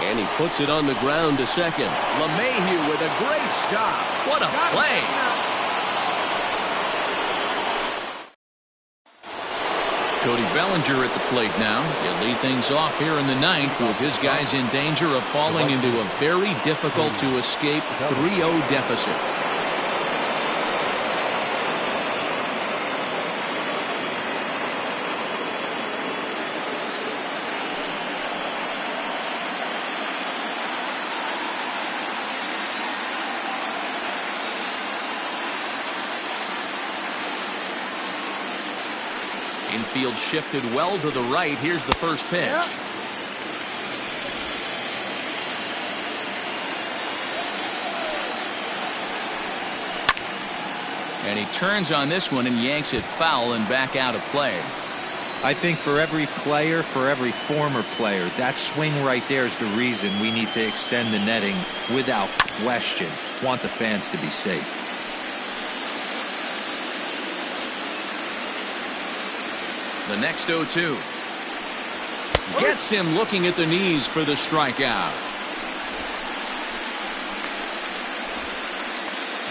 And he puts it on the ground to second. LeMahieu with a great stop. What a play. Cody Bellinger at the plate now. He'll lead things off here in the ninth with his guys in danger of falling into a very difficult to escape 3-0 deficit. Infield shifted well to the right. Here's the first pitch. And he turns on this one and yanks it foul and back out of play. I think for every player, for every former player, that swing right there is the reason we need to extend the netting without question. Want the fans to be safe. The next 0-2. Gets him looking at the knees for the strikeout.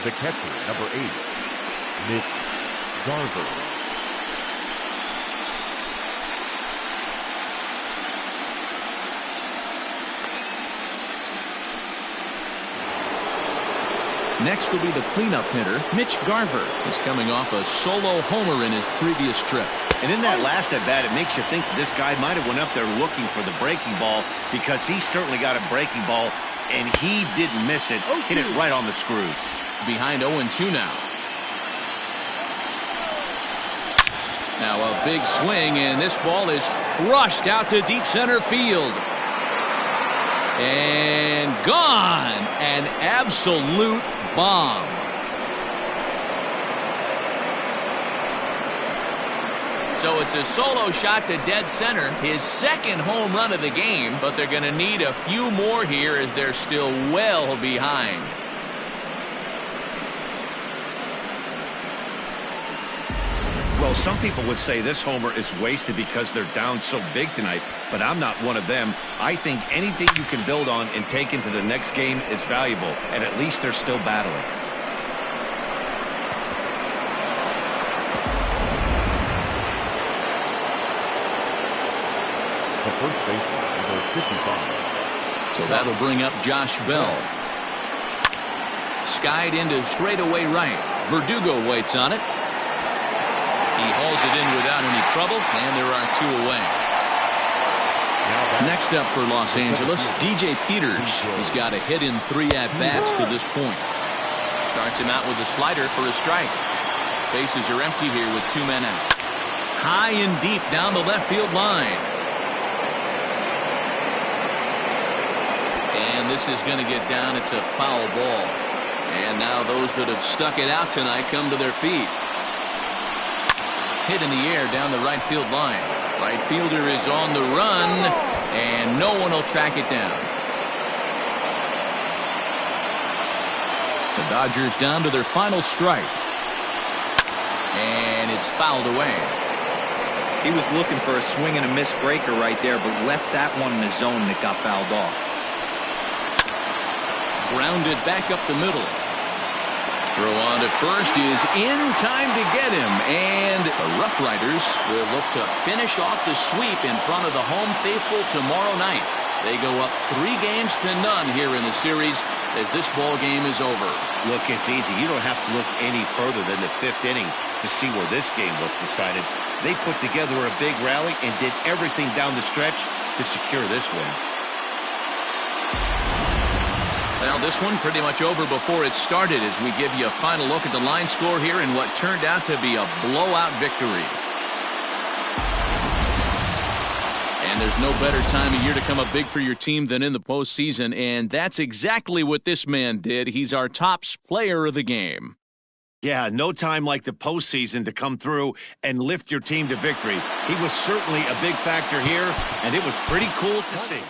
The catcher, number 8, Mitch Garver. Next will be the cleanup hitter, Mitch Garver. He's coming off a solo homer in his previous trip. And in that last at bat, it makes you think that this guy might have went up there looking for the breaking ball, because he certainly got a breaking ball, and he didn't miss it. Hit it right on the screws. Behind 0-2 now. Now a big swing, and this ball is crushed out to deep center field. And gone. An absolute bomb. So it's a solo shot to dead center, his second home run of the game, but they're going to need a few more here as they're still well behind. Well, some people would say this homer is wasted because they're down so big tonight, but I'm not one of them. I think anything you can build on and take into the next game is valuable, and at least they're still battling. The first baseman, number 55. So that'll bring up Josh Bell. Skied into straightaway right. Verdugo waits on it. He hauls it in without any trouble, and there are 2 away. Next up for Los Angeles, DJ Peters. He's got a hit in 3 at-bats to this point. Starts him out with a slider for a strike. Bases are empty here with 2 men out. High and deep down the left field line. And this is going to get down. It's a foul ball. And now those that have stuck it out tonight come to their feet. Hit in the air down the right field line. Right fielder is on the run, and no one will track it down. The Dodgers down to their final strike. And it's fouled away. He was looking for a swing and a miss breaker right there, but left that one in the zone that got fouled off. Grounded back up the middle. Throw on to first is in time to get him, and the Rough Riders will look to finish off the sweep in front of the home faithful tomorrow night. They go up 3-0 here in the series as this ball game is over. Look, it's easy. You don't have to look any further than the 5th inning to see where this game was decided. They put together a big rally and did everything down the stretch to secure this win. Well, this one pretty much over before it started as we give you a final look at the line score here in what turned out to be a blowout victory. And there's no better time of year to come up big for your team than in the postseason, and that's exactly what this man did. He's our top player of the game. Yeah, no time like the postseason to come through and lift your team to victory. He was certainly a big factor here, and it was pretty cool to see.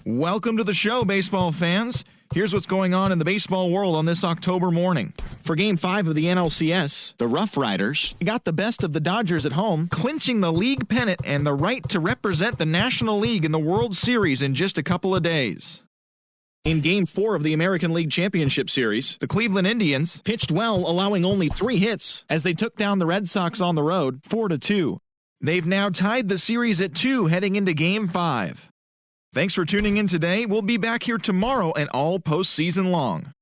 Welcome to the show, baseball fans. Here's what's going on in the baseball world on this October morning. For Game 5 of the NLCS, the Rough Riders got the best of the Dodgers at home, clinching the league pennant and the right to represent the National League in the World Series in just a couple of days. In Game 4 of the American League Championship Series, the Cleveland Indians pitched well, allowing only 3 hits as they took down the Red Sox on the road 4-2. They've now tied the series at 2 heading into Game 5. Thanks for tuning in today. We'll be back here tomorrow and all postseason long.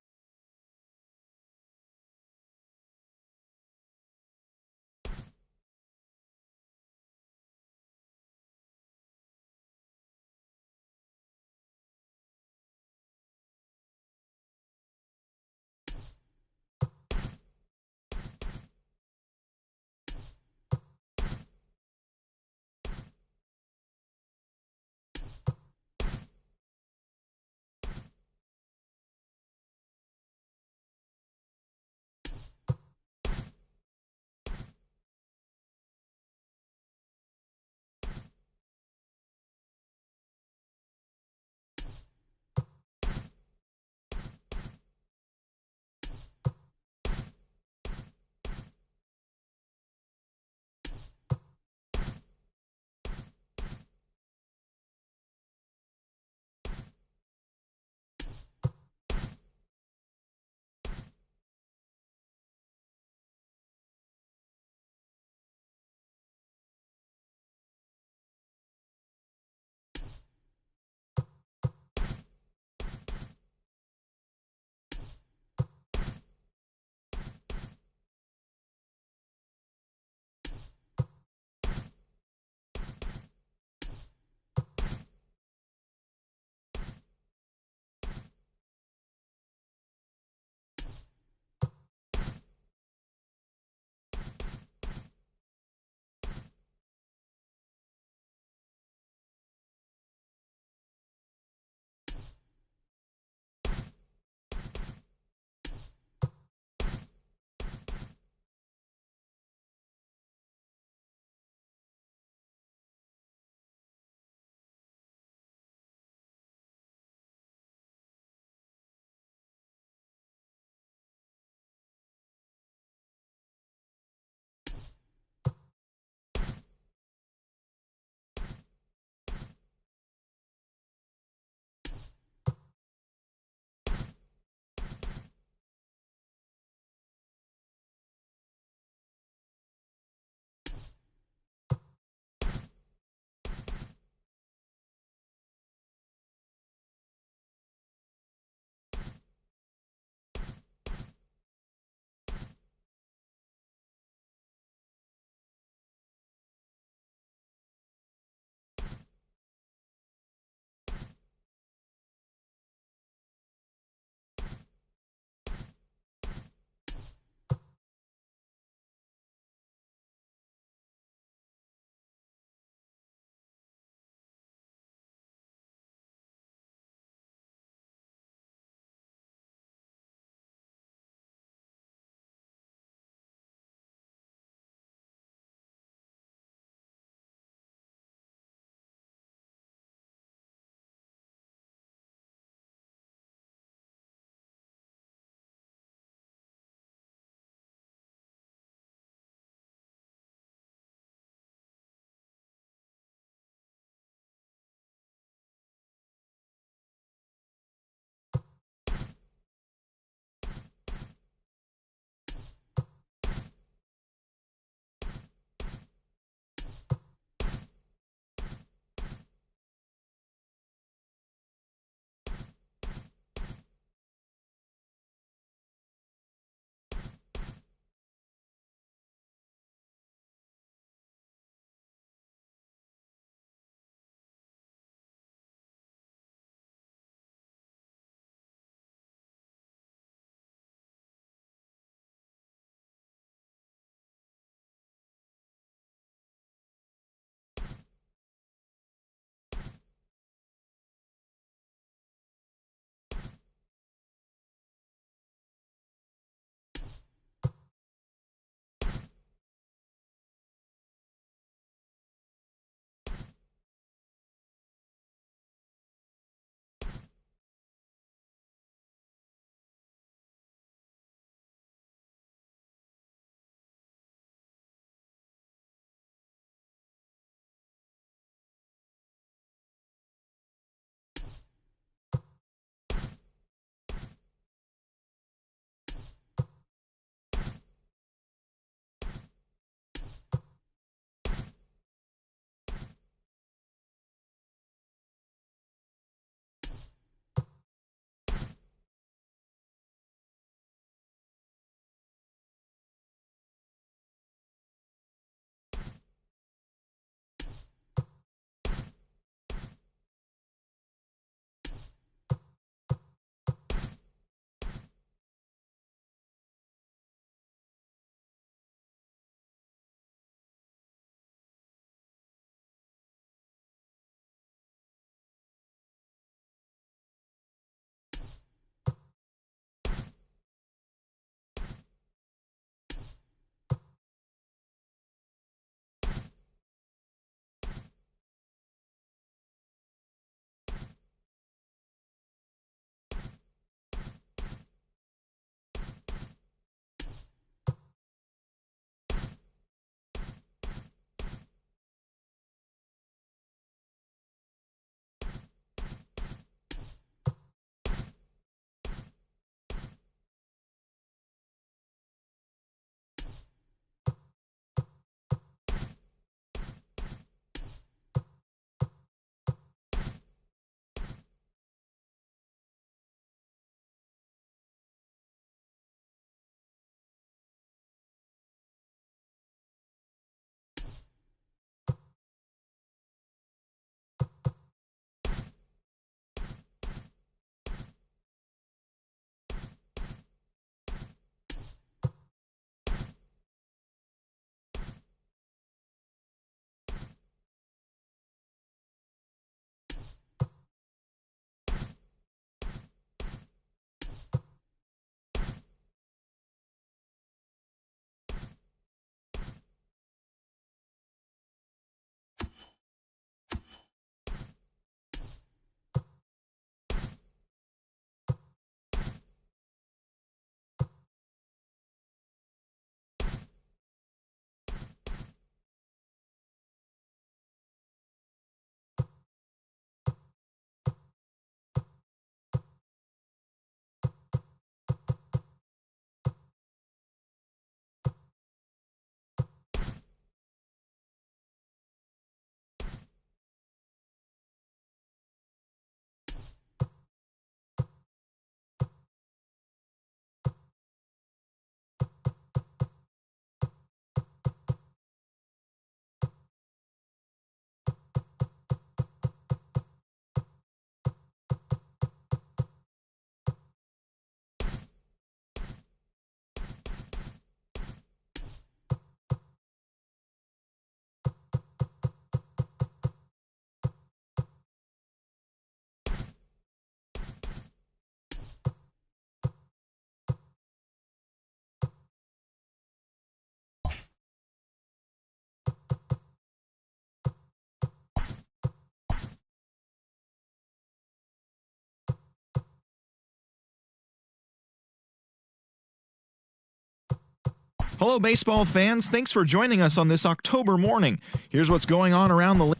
Hello, baseball fans. Thanks for joining us on this October morning. Here's what's going on around the league.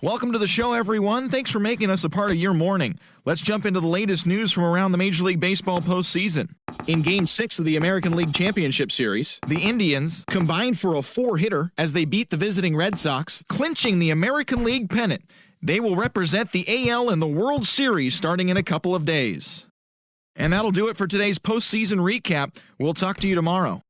Welcome to the show, everyone. Thanks for making us a part of your morning. Let's jump into the latest news from around the Major League Baseball postseason. In Game 6 of the American League Championship Series, the Indians combined for a 4-hitter as they beat the visiting Red Sox, clinching the American League pennant. They will represent the AL in the World Series starting in a couple of days. And that'll do it for today's postseason recap. We'll talk to you tomorrow.